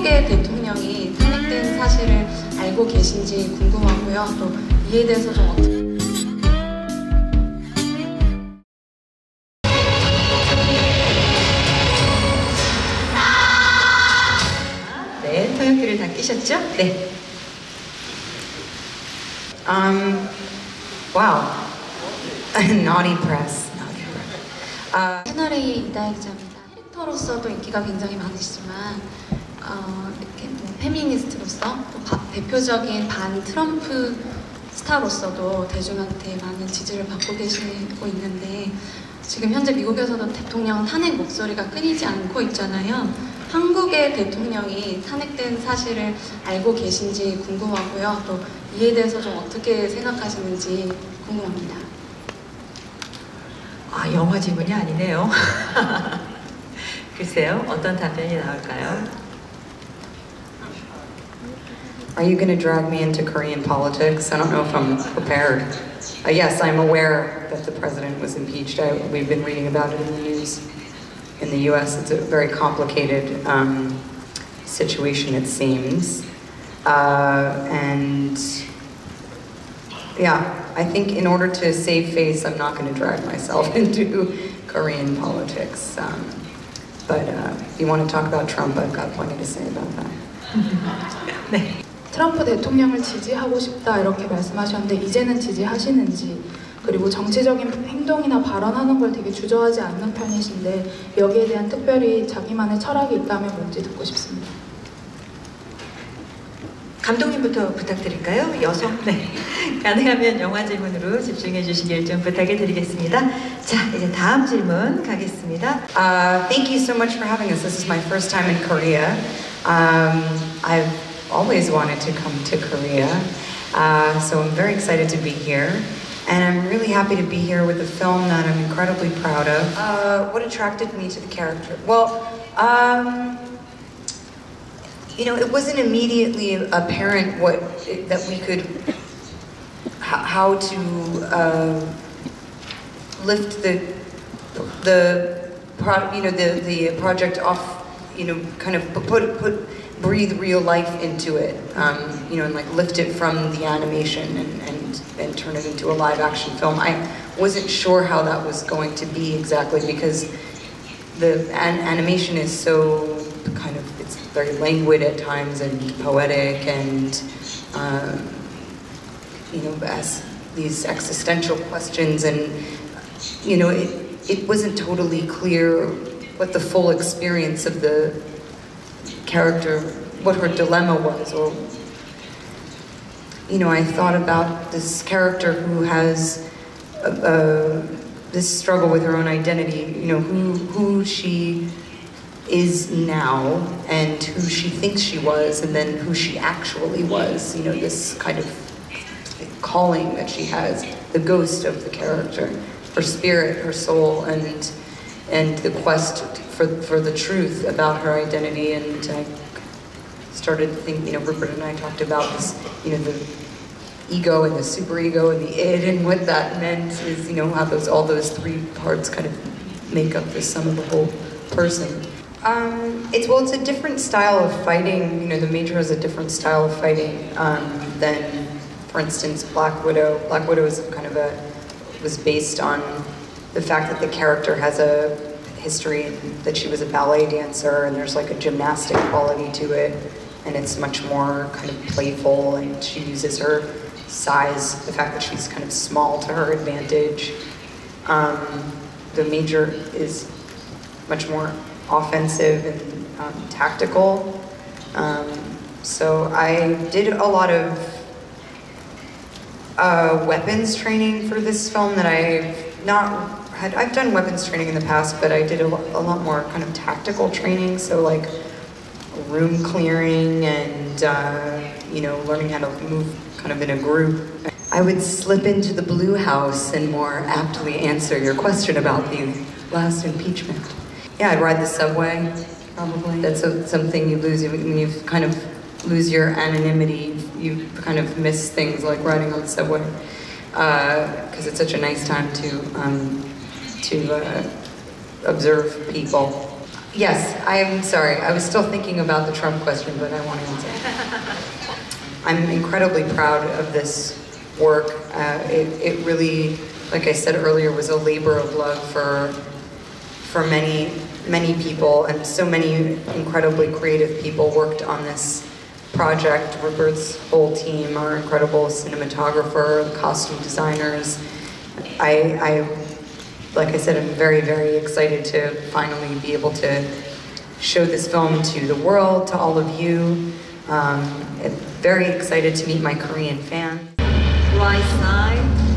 한국의 대통령이 탄핵된 사실을 알고 계신지 궁금하고요. 또 이에 대해서 좀 어떻게 네, 통역기를 다 끼셨죠? 네. Wow. Naughty press. 채널A 이다혜 기자입니다. 캐릭터로서도 인기가 굉장히 많으시지만 이렇게 뭐 페미니스트로서 또 대표적인 반 트럼프 스타로서도 대중한테 많은 지지를 받고 계시고 있는데 지금 현재 미국에서도 대통령 탄핵 목소리가 끊이지 않고 있잖아요. 한국의 대통령이 탄핵된 사실을 알고 계신지 궁금하고요. 또 이에 대해서 좀 어떻게 생각하시는지 궁금합니다. 아, 영화 질문이 아니네요. 글쎄요, 어떤 답변이 나올까요? Are you going to drag me into Korean politics? I don't know if I'm prepared. Yes, I'm aware that the president was impeached. We've been reading about it in the news. In the US, it's a very complicated situation, it seems. And yeah, I think in order to save face, I'm not going to drag myself into Korean politics. But if you want to talk about Trump, I've got plenty to say about that. 네. 트럼프 대통령을 지지하고 싶다 이렇게 말씀하셨는데 이제는 지지하시는지 그리고 정치적인 행동이나 발언하는 걸 되게 주저하지 않는 편이신데 여기에 대한 특별히 자기만의 철학이 있다면 뭔지 듣고 싶습니다. 감독님부터 부탁드릴까요? 여성? 네. 가능하면 영화 질문으로 집중해 주시길 좀 부탁해 드리겠습니다. 자, 이제 다음 질문 가겠습니다. Thank you so much for having us. This is my first time in Korea. I've always wanted to come to Korea, so I'm very excited to be here. And I'm really happy to be here with a film that I'm incredibly proud of. What attracted me to the character? Well, you know, it wasn't immediately apparent that we could, how to lift the project off, you know, kind of breathe real life into it, you know, and like lift it from the animation and turn it into a live action film. I wasn't sure how that was going to be exactly because the animation is so kind of, it's very languid at times and poetic and, you know, as these existential questions and, you know, it wasn't totally clear what the full experience of the character, what her dilemma was, or, you know, I thought about this character who has this struggle with her own identity, you know, who she is now and who she thinks she was and then who she actually was, you know, this kind of calling that she has, the ghost of the character, her spirit, her soul, and the quest for the truth about her identity. And I started thinking, you know, Rupert and I talked about this, you know, the ego and the superego and the id, and what that meant is, you know, how all those three parts kind of make up the sum of the whole person. It's a different style of fighting. You know, the Major has a different style of fighting than, for instance, Black Widow. Black Widow is kind of was based on the fact that the character has a history that she was a ballet dancer, and there's like a gymnastic quality to it, and it's much more kind of playful, and she uses her size, the fact that she's kind of small, to her advantage. The Major is much more offensive and tactical. So I did a lot of weapons training for this film that I've done weapons training in the past, but I did a lot more kind of tactical training, so like room clearing and you know, learning how to move kind of in a group. I would slip into the Blue House and more aptly answer your question about the last impeachment. Yeah, I'd ride the subway, probably. That's something you lose when you kind of lose your anonymity. You kind of miss things like riding on the subway, because it's such a nice time to observe people. Yes, I'm sorry. I was still thinking about the Trump question, but I want to answer. I'm incredibly proud of this work. It really, like I said earlier, was a labor of love for many people, and so many incredibly creative people worked on this project. Rupert's whole team, our incredible cinematographer, the costume designers. Like I said, I'm very, very excited to finally be able to show this film to the world, to all of you. Very excited to meet my Korean fans. Right side.